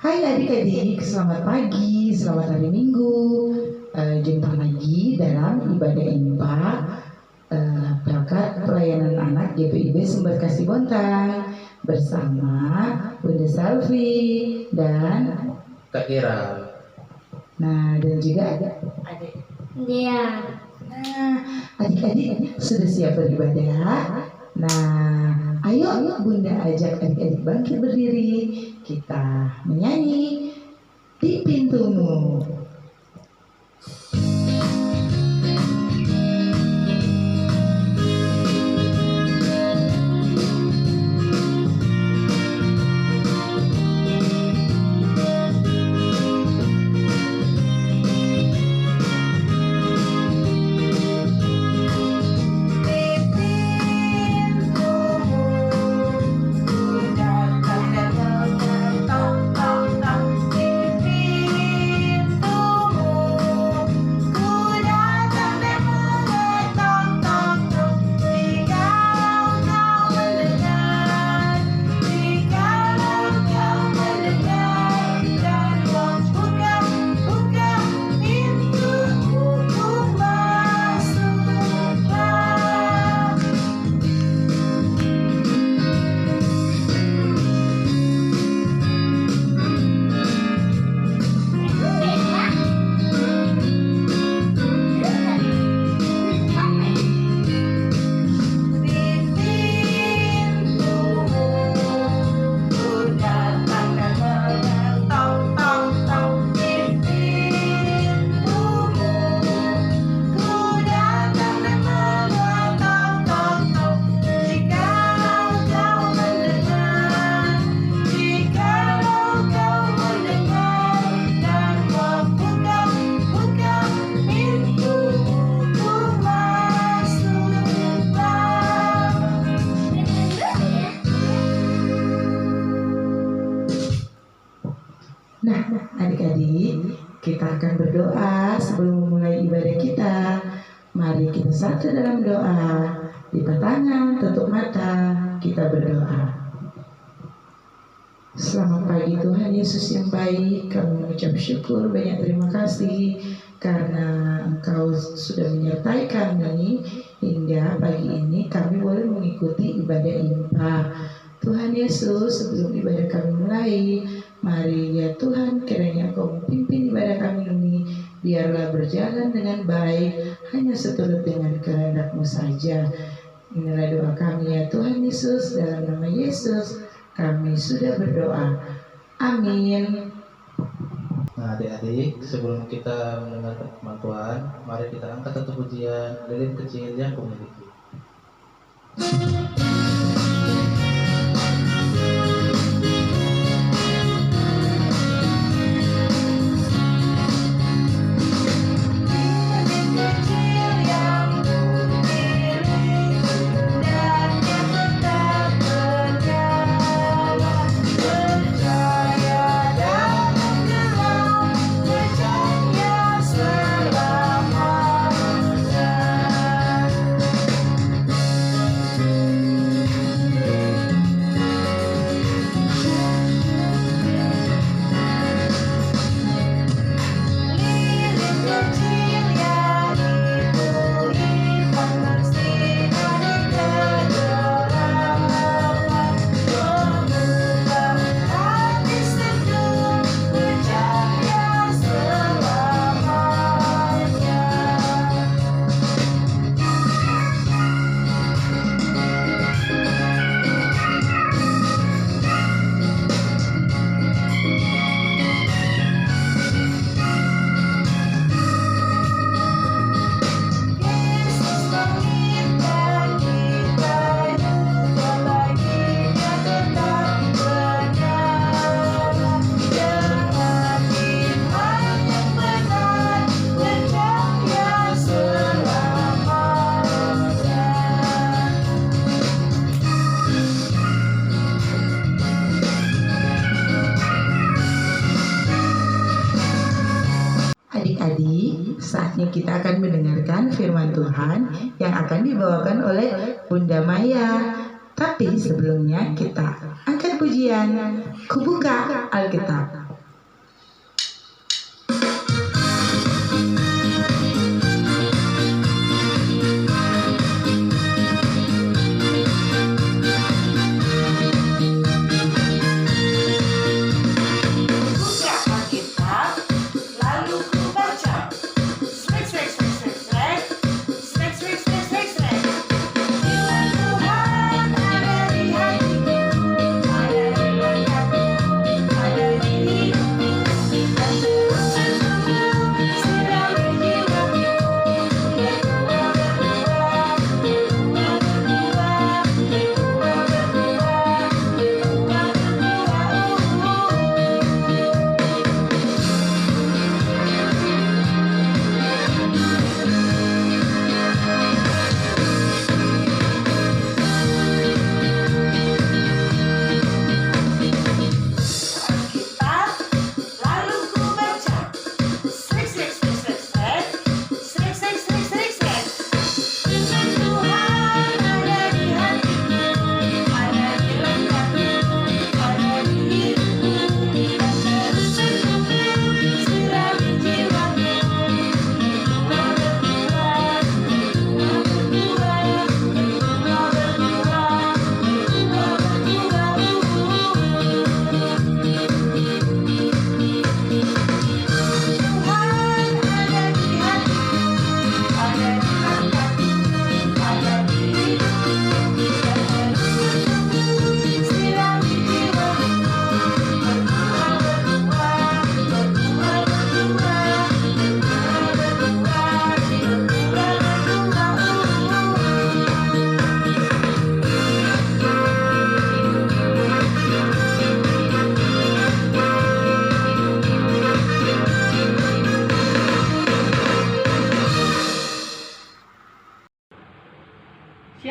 Hai adik-adik, selamat pagi, selamat hari Minggu. Jumpa lagi dalam ibadah IMPA berkat pelayanan anak GPIB Sumber Kasih Bontang bersama Bunda Selvi dan Kak Kira. Nah, dan juga ada adik. Iya. Nah, adik-adik sudah siap beribadah? Nah, ayo Bunda ajak adik-adik bangkit berdiri. Kita menyanyi di pintumu. Nah, adik-adik, kita akan berdoa sebelum memulai ibadah kita. Mari kita satu dalam doa. Lipat tangan, tutup mata, kita berdoa. Selamat pagi Tuhan Yesus yang baik. Kami mengucap syukur, banyak terima kasih karena Engkau sudah menyertai kami hingga pagi ini kami boleh mengikuti ibadah IMPA. Tuhan Yesus, sebelum ibadah kami mulai, mari ya Tuhan, kiranya Engkau memimpin ibadah kami ini, biarlah berjalan dengan baik, hanya seturut dengan kehendak-Mu saja. Inilah doa kami ya Tuhan Yesus, dalam nama Yesus kami sudah berdoa. Amin. Nah adik-adik, sebelum kita mendengarkan firman Tuhan, mari kita angkat satu pujian lilin kecil yang kumiliki. Saatnya kita akan mendengarkan firman Tuhan yang akan dibawakan oleh Bunda Maya. Tapi sebelumnya kita angkat pujian, Kubuka Alkitab.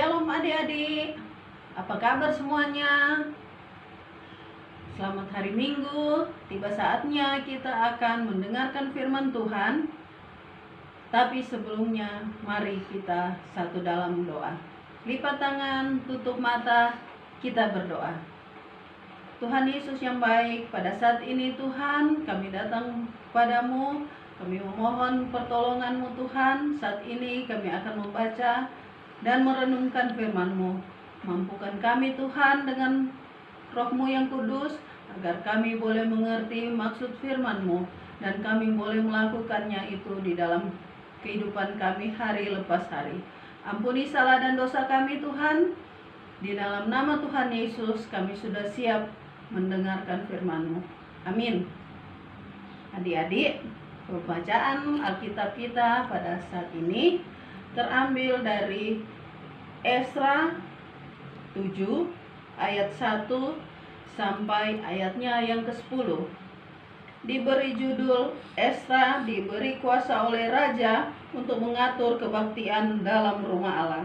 Shalom adik-adik, apa kabar semuanya? Selamat hari Minggu, tiba saatnya kita akan mendengarkan firman Tuhan. Tapi sebelumnya, mari kita satu dalam doa. Lipat tangan, tutup mata, kita berdoa. Tuhan Yesus yang baik, pada saat ini Tuhan, kami datang padamu. Kami memohon pertolongan-Mu Tuhan. Saat ini kami akan membaca dan merenungkan firman-Mu. Mampukan kami Tuhan dengan Roh-Mu yang kudus, agar kami boleh mengerti maksud firman-Mu, dan kami boleh melakukannya itu di dalam kehidupan kami hari lepas hari. Ampuni salah dan dosa kami Tuhan. Di dalam nama Tuhan Yesus kami sudah siap mendengarkan firman-Mu. Amin. Adik-adik, pembacaan Alkitab kita pada saat ini terambil dari Esra 7 ayat 1 sampai ayatnya yang ke-10. Diberi judul, Esra diberi kuasa oleh raja untuk mengatur kebaktian dalam rumah Allah.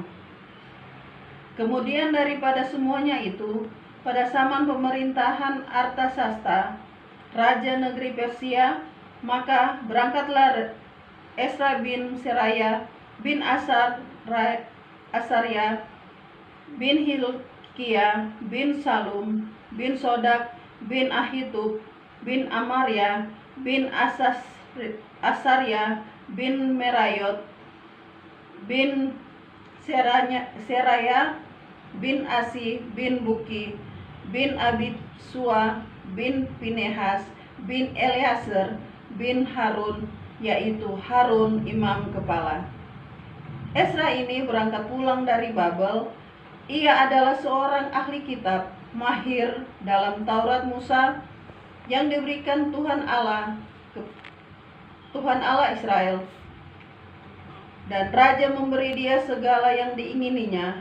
Kemudian daripada semuanya itu, pada zaman pemerintahan Artasasta, raja negeri Persia, maka berangkatlah Esra bin Seraya bin Asarya bin Hilkia bin Salum bin Sodak bin Ahitub bin Amaria bin Asarya bin Merayot bin Seraya bin Asi bin Buki bin Abitsua bin Pinehas bin Eleazar bin Harun, yaitu Harun imam kepala. Esra ini berangkat pulang dari Babel. Ia adalah seorang ahli kitab, mahir dalam Taurat Musa yang diberikan Tuhan Allah Israel. Dan raja memberi dia segala yang diingininya,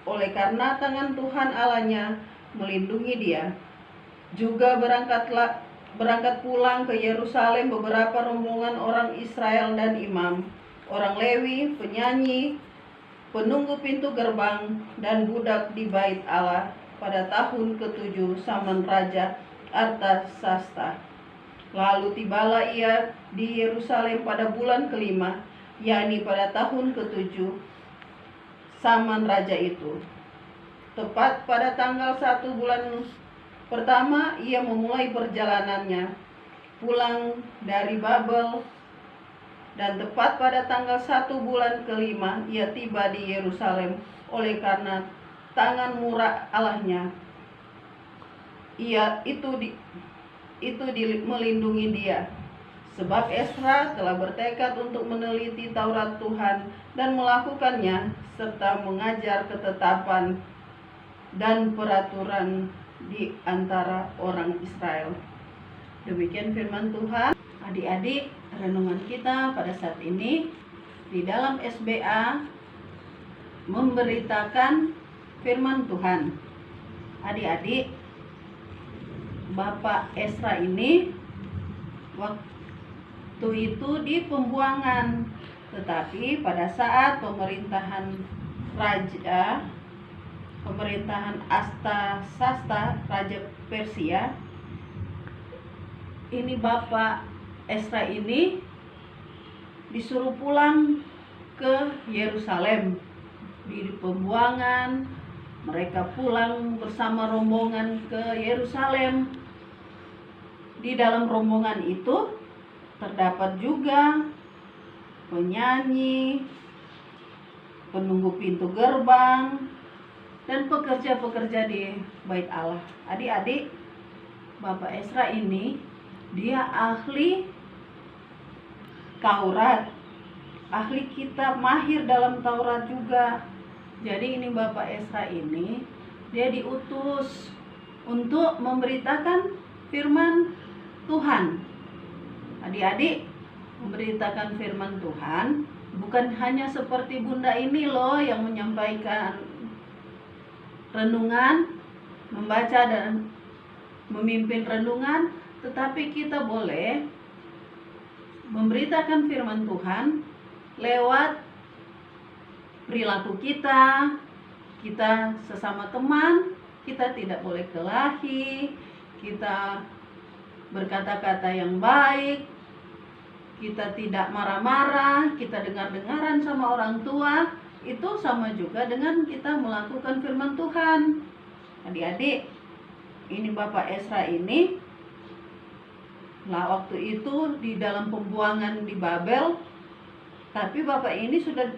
oleh karena tangan Tuhan Allahnya melindungi dia. Juga berangkat pulang ke Yerusalem beberapa rombongan orang Israel dan imam, orang Lewi, penyanyi, penunggu pintu gerbang, dan budak di bait Allah pada tahun ke-7 zaman Raja Artasasta. Lalu tibalah ia di Yerusalem pada bulan ke-5, yakni pada tahun ke-7 zaman raja itu. Tepat pada tanggal 1 bulan pertama, ia memulai perjalanannya pulang dari Babel, dan tepat pada tanggal 1 bulan ke-5 ia tiba di Yerusalem. Oleh karena tangan murah Allahnya, melindungi dia. Sebab Esra telah bertekad untuk meneliti Taurat Tuhan dan melakukannya, serta mengajar ketetapan dan peraturan di antara orang Israel. Demikian firman Tuhan. Adik-adik, renungan kita pada saat ini di dalam SBA memberitakan firman Tuhan. Adik-adik, Bapak Esra ini waktu itu di pembuangan, tetapi pada saat pemerintahan Artasasta, Raja Persia, ini Bapak Esra ini disuruh pulang ke Yerusalem. Di pembuangan, mereka pulang bersama rombongan ke Yerusalem. Di dalam rombongan itu terdapat juga penyanyi, penunggu pintu gerbang, dan pekerja-pekerja di bait Allah. Adik-adik, Bapak Esra ini dia ahli Taurat, ahli kitab, mahir dalam Taurat juga. Jadi ini Bapak Esra ini dia diutus untuk memberitakan firman Tuhan. Adik-adik, memberitakan firman Tuhan bukan hanya seperti Bunda ini loh yang menyampaikan renungan, membaca dan memimpin renungan, tetapi kita boleh memberitakan firman Tuhan lewat perilaku kita, kita sesama teman, kita tidak boleh kelahi, kita berkata-kata yang baik, kita tidak marah-marah, kita dengar-dengaran sama orang tua. Itu sama juga dengan kita melakukan firman Tuhan. Adik-adik, ini Bapak Esra ini lah waktu itu di dalam pembuangan di Babel, tapi Bapak ini sudah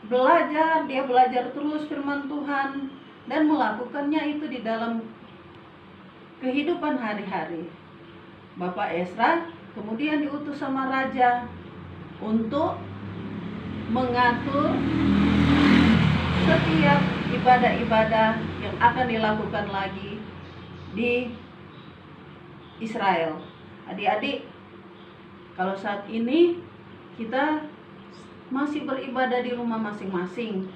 belajar, dia belajar terus firman Tuhan dan melakukannya itu di dalam kehidupan hari-hari. Bapak Esra kemudian diutus sama raja untuk mengatur setiap ibadah-ibadah yang akan dilakukan lagi di Israel. Adik-adik, kalau saat ini kita masih beribadah di rumah masing-masing,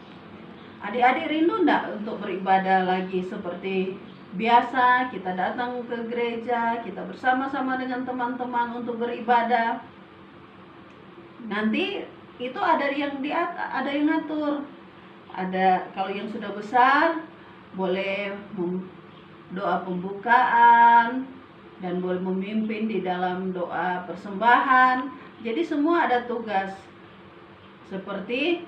adik-adik rindu enggak untuk beribadah lagi seperti biasa? Kita datang ke gereja, kita bersama-sama dengan teman-teman untuk beribadah. Nanti itu ada yang ngatur. Ada, kalau yang sudah besar boleh doa pembukaan dan boleh memimpin di dalam doa persembahan. Jadi semua ada tugas seperti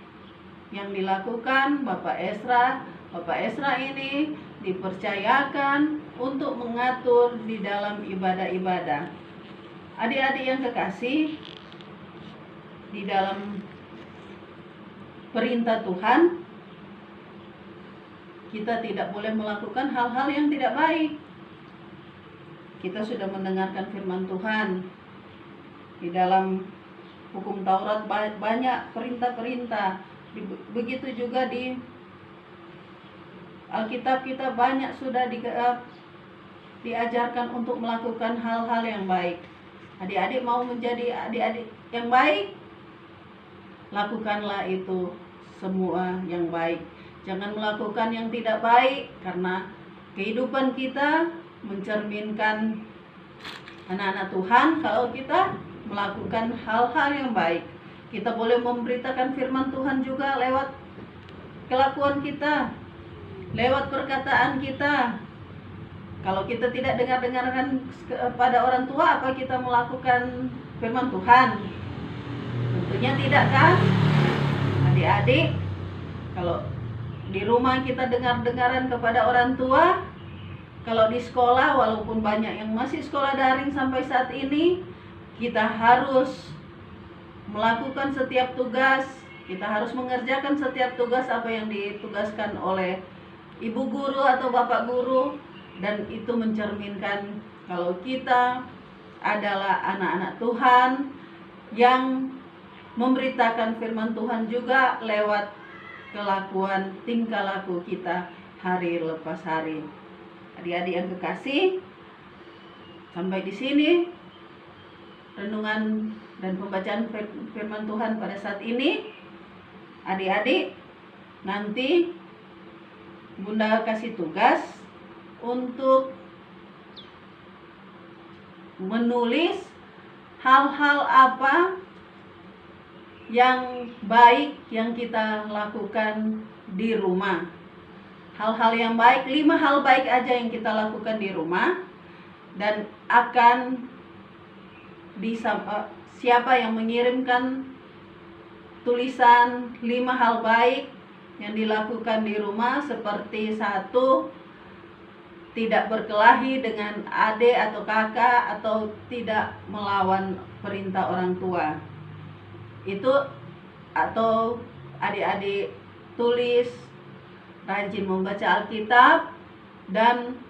yang dilakukan Bapak Esra. Bapak Esra ini dipercayakan untuk mengatur di dalam ibadah-ibadah. Adik-adik yang kekasih, di dalam perintah Tuhan, kita tidak boleh melakukan hal-hal yang tidak baik. Kita sudah mendengarkan firman Tuhan. Di dalam hukum Taurat banyak perintah-perintah. Begitu juga di Alkitab kita banyak sudah diajarkan untuk melakukan hal-hal yang baik. Adik-adik mau menjadi adik-adik yang baik, lakukanlah itu semua yang baik. Jangan melakukan yang tidak baik, karena kehidupan kita mencerminkan anak-anak Tuhan. Kalau kita melakukan hal-hal yang baik, kita boleh memberitakan firman Tuhan juga lewat kelakuan kita, lewat perkataan kita. Kalau kita tidak dengar-dengarkan kepada orang tua, apa kita melakukan firman Tuhan? Tentunya tidak, kan? Adik-adik, kalau di rumah kita dengar-dengaran kepada orang tua, kalau di sekolah, walaupun banyak yang masih sekolah daring sampai saat ini, kita harus melakukan setiap tugas, kita harus mengerjakan setiap tugas apa yang ditugaskan oleh ibu guru atau bapak guru, dan itu mencerminkan kalau kita adalah anak-anak Tuhan yang memberitakan firman Tuhan juga lewat kelakuan tingkah laku kita hari lepas hari. Adik-adik yang kekasih, sampai di sini renungan dan pembacaan firman Tuhan pada saat ini. Adik-adik, nanti Bunda kasih tugas untuk menulis hal-hal apa yang baik yang kita lakukan di rumah. Hal-hal yang baik, 5 hal baik aja yang kita lakukan di rumah, dan akan siapa yang mengirimkan tulisan 5 hal baik yang dilakukan di rumah, seperti 1, tidak berkelahi dengan adik atau kakak, atau tidak melawan perintah orang tua. Itu, atau adik-adik tulis rajin membaca Alkitab dan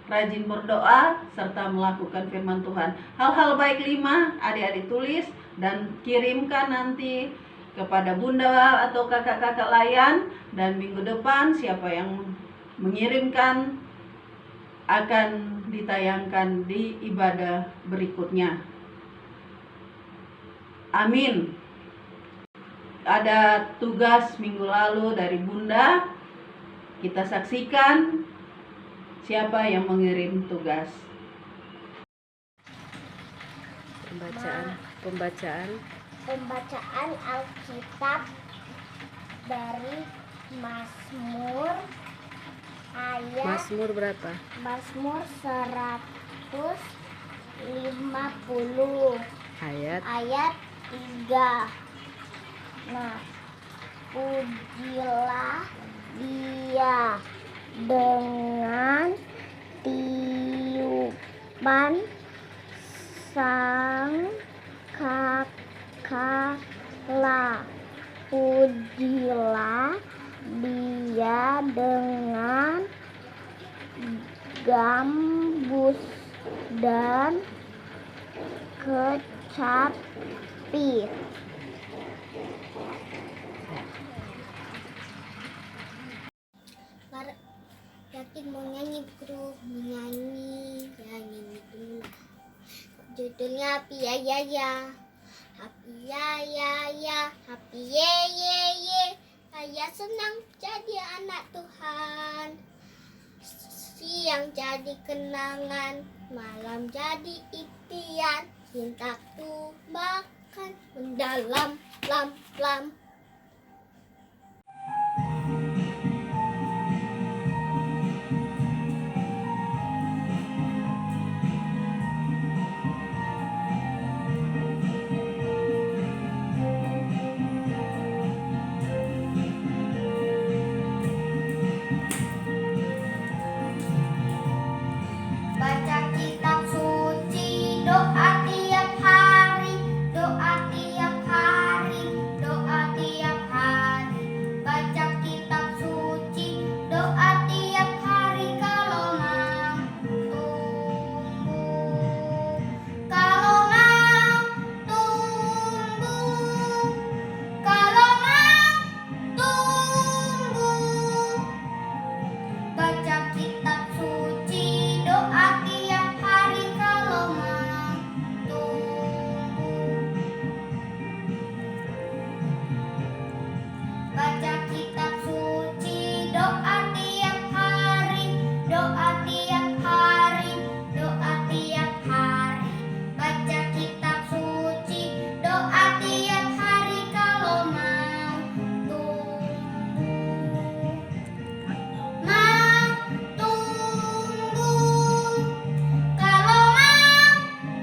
rajin berdoa serta melakukan firman Tuhan. Hal-hal baik 5 adik-adik tulis dan kirimkan nanti kepada bunda atau kakak-kakak layan, dan minggu depan siapa yang mengirimkan akan ditayangkan di ibadah berikutnya. Amin. Ada tugas minggu lalu dari Bunda, kita saksikan siapa yang mengirim tugas. Pembacaan Alkitab dari Mazmur ayat Mazmur berapa? Mazmur 150 Ayat. ayat 3. Nah, pujilah Dia dengan tiupan sangkakala. Pujilah Dia dengan gambus dan kecapi. Yakin mau nyanyi bro, menyanyi dulu. Judulnya Happy Ya Ya Ya. Happy Ya Ya Ya, Happy Ye Ye Ye. Saya senang jadi anak Tuhan. Siang jadi kenangan, malam jadi impian. Cintaku makan mendalam, lam lam. Baca kitab suci, doa tiap hari, doa tiap hari, doa tiap hari. Baca kitab suci, doa tiap hari. Kalau mau tunggu, kalau mau tunggu, kalau mau tunggu. Baca kitab suci, doa tiap hari. Kalau mau tunggu, baca kitab suci, doa tiap hari, doa tiap hari, doa tiap hari. Baca kitab suci, doa tiap hari. Kalau mau tunggu, mau tunggu, kalau mau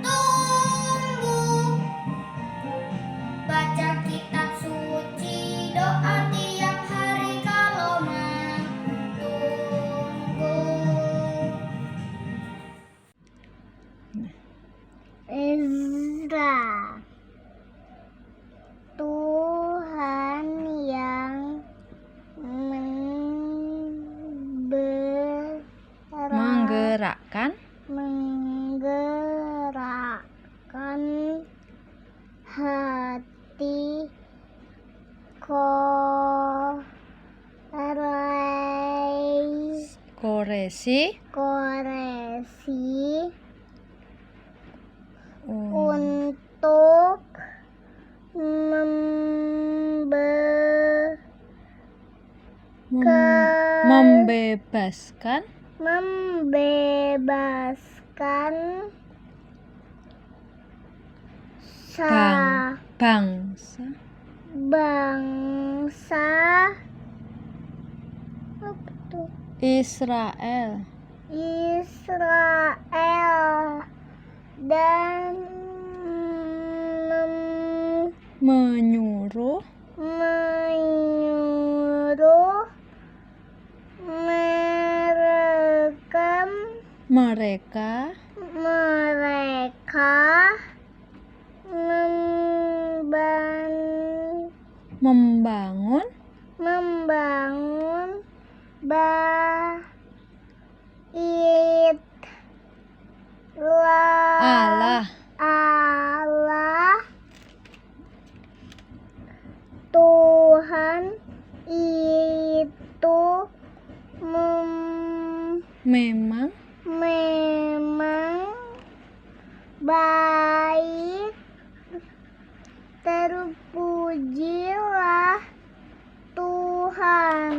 tunggu. Baca kitab suci, doa tiap hari. Kalau mau tunggu. Ezra. Tuhan yang Menggerakkan menggerakkan hati Koresi Koresi untuk membebaskan bangsa apa tuh? Israel Dan menyuruh mereka membangun bait Allah Tuhan itu memang baik. Terpujilah Tuhan.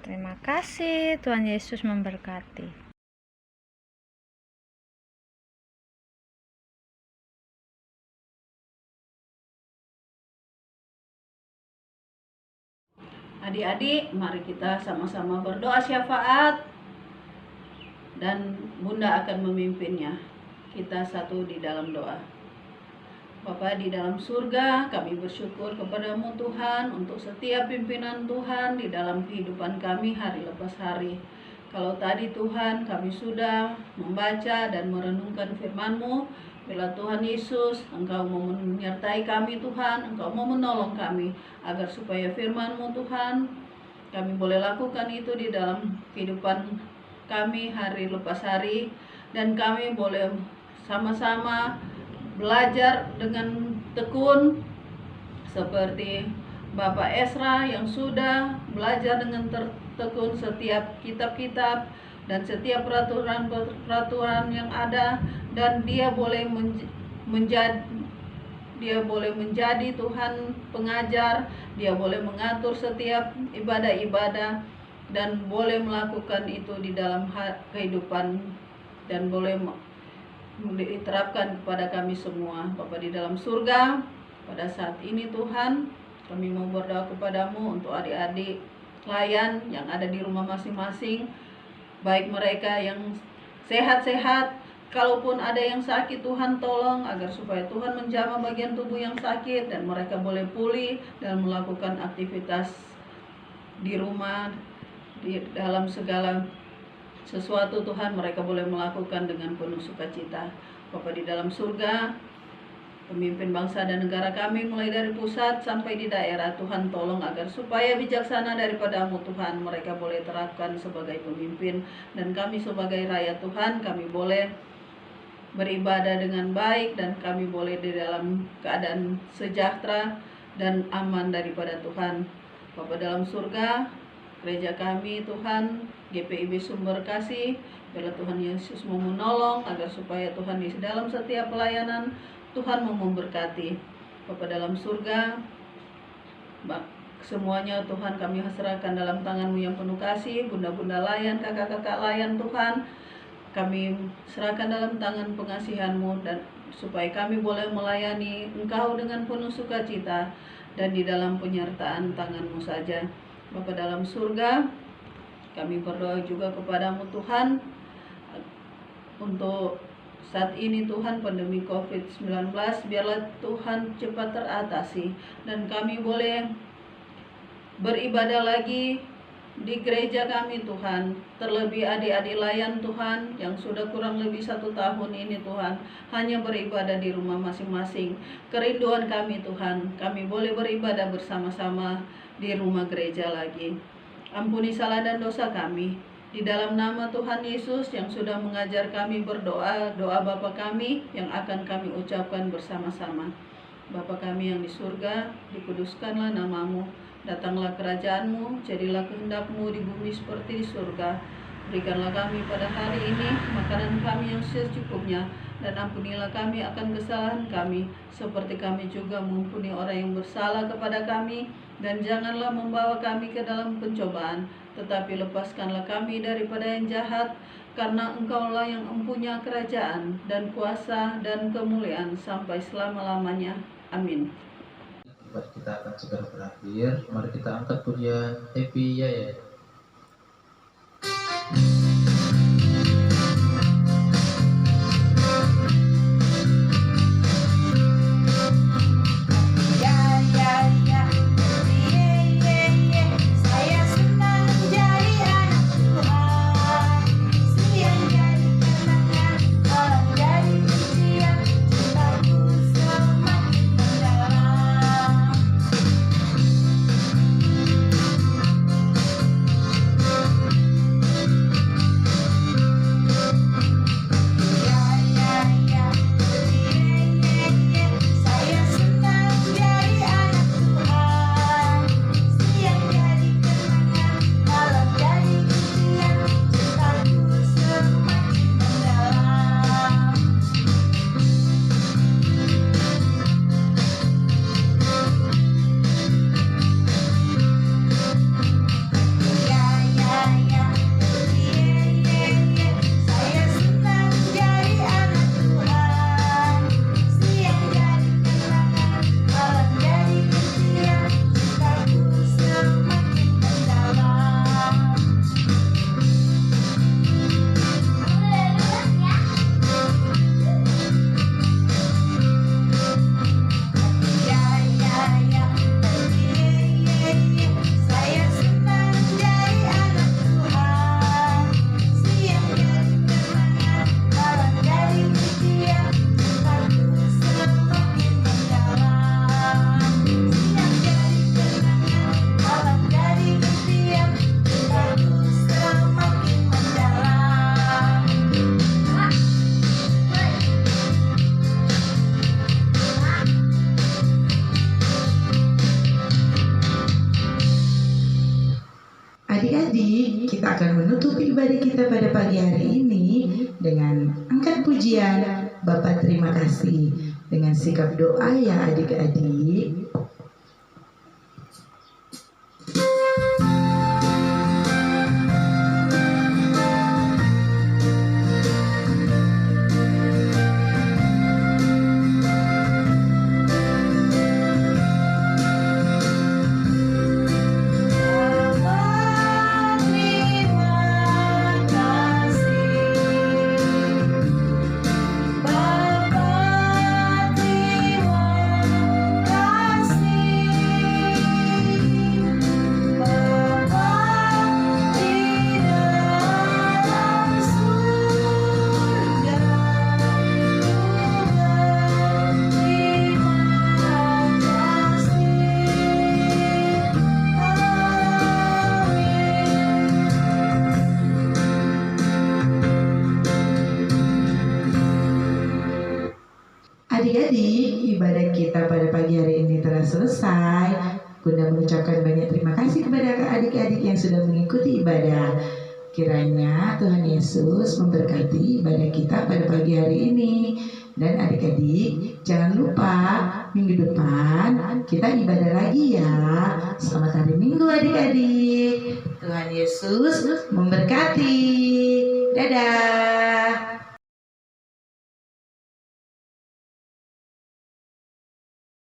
Terima kasih, Tuhan Yesus memberkati. Adik-adik, mari kita sama-sama berdoa syafaat. dan Bunda akan memimpinnya. Kita satu di dalam doa. Bapa di dalam surga, kami bersyukur kepadamu Tuhan untuk setiap pimpinan Tuhan di dalam kehidupan kami hari lepas hari. Kalau tadi Tuhan kami sudah membaca dan merenungkan firman-Mu, bila Tuhan Yesus Engkau mau menyertai kami Tuhan, Engkau mau menolong kami agar supaya firman-Mu Tuhan kami boleh lakukan itu di dalam kehidupan kami hari lepas hari, dan kami boleh sama-sama belajar dengan tekun seperti Bapak Esra yang sudah belajar dengan tekun setiap kitab-kitab dan setiap peraturan-peraturan yang ada, dan dia boleh menjadi Tuhan pengajar, dia boleh mengatur setiap ibadah-ibadah dan boleh melakukan itu di dalam kehidupan dan boleh diterapkan kepada kami semua. Bapa di dalam surga, pada saat ini Tuhan, kami mau berdoa kepadamu untuk adik-adik layan yang ada di rumah masing-masing, baik mereka yang sehat-sehat, kalaupun ada yang sakit Tuhan tolong agar supaya Tuhan menjamah bagian tubuh yang sakit dan mereka boleh pulih dan melakukan aktivitas di rumah, di dalam segala sesuatu Tuhan mereka boleh melakukan dengan penuh sukacita. Bapa di dalam surga, pemimpin bangsa dan negara kami mulai dari pusat sampai di daerah, Tuhan tolong agar supaya bijaksana daripadamu Tuhan mereka boleh terapkan sebagai pemimpin, dan kami sebagai rakyat Tuhan kami boleh beribadah dengan baik dan kami boleh di dalam keadaan sejahtera dan aman daripada Tuhan. Bapa dalam surga, gereja kami Tuhan, GPIB Sumber Kasih, bila Tuhan Yesus mau menolong agar supaya Tuhan di dalam setiap pelayanan Tuhan mau memberkati. Bapa dalam surga, semuanya Tuhan kami serahkan dalam tangan-Mu yang penuh kasih. Bunda-bunda layan, kakak-kakak layan Tuhan, kami serahkan dalam tangan pengasihan-Mu, dan supaya kami boleh melayani Engkau dengan penuh sukacita dan di dalam penyertaan tangan-Mu saja. Bapa dalam surga, kami berdoa juga kepadamu Tuhan untuk saat ini Tuhan pandemi COVID-19, biarlah Tuhan cepat teratasi dan kami boleh beribadah lagi di gereja kami Tuhan. Terlebih adik-adik layan Tuhan yang sudah kurang lebih 1 tahun ini Tuhan hanya beribadah di rumah masing-masing. Kerinduan kami Tuhan, kami boleh beribadah bersama-sama di rumah gereja lagi. Ampuni salah dan dosa kami. Di dalam nama Tuhan Yesus yang sudah mengajar kami berdoa, doa Bapa kami yang akan kami ucapkan bersama-sama. Bapa kami yang di surga, dikuduskanlah nama-Mu, datanglah kerajaan-Mu, jadilah kehendak-Mu di bumi seperti di surga. Berikanlah kami pada hari ini makanan kami yang secukupnya, dan ampunilah kami akan kesalahan kami, seperti kami juga mengampuni orang yang bersalah kepada kami. Dan janganlah membawa kami ke dalam pencobaan, tetapi lepaskanlah kami daripada yang jahat, karena Engkaulah yang mempunyai kerajaan dan kuasa dan kemuliaan sampai selama-lamanya. Amin. Kita akan segera berakhir. Mari kita angkat pujian Happy Yaya. ibadah kita pada pagi hari ini dengan angkat pujian Bapa terima kasih dengan sikap doa ya adik-adik. Adik-adik, ibadah kita pada pagi hari ini telah selesai. Bunda mengucapkan banyak terima kasih kepada adik-adik yang sudah mengikuti ibadah. Kiranya Tuhan Yesus memberkati ibadah kita pada pagi hari ini. Dan adik-adik, jangan lupa minggu depan kita ibadah lagi ya. Selamat hari Minggu adik-adik. Tuhan Yesus memberkati. Dadah.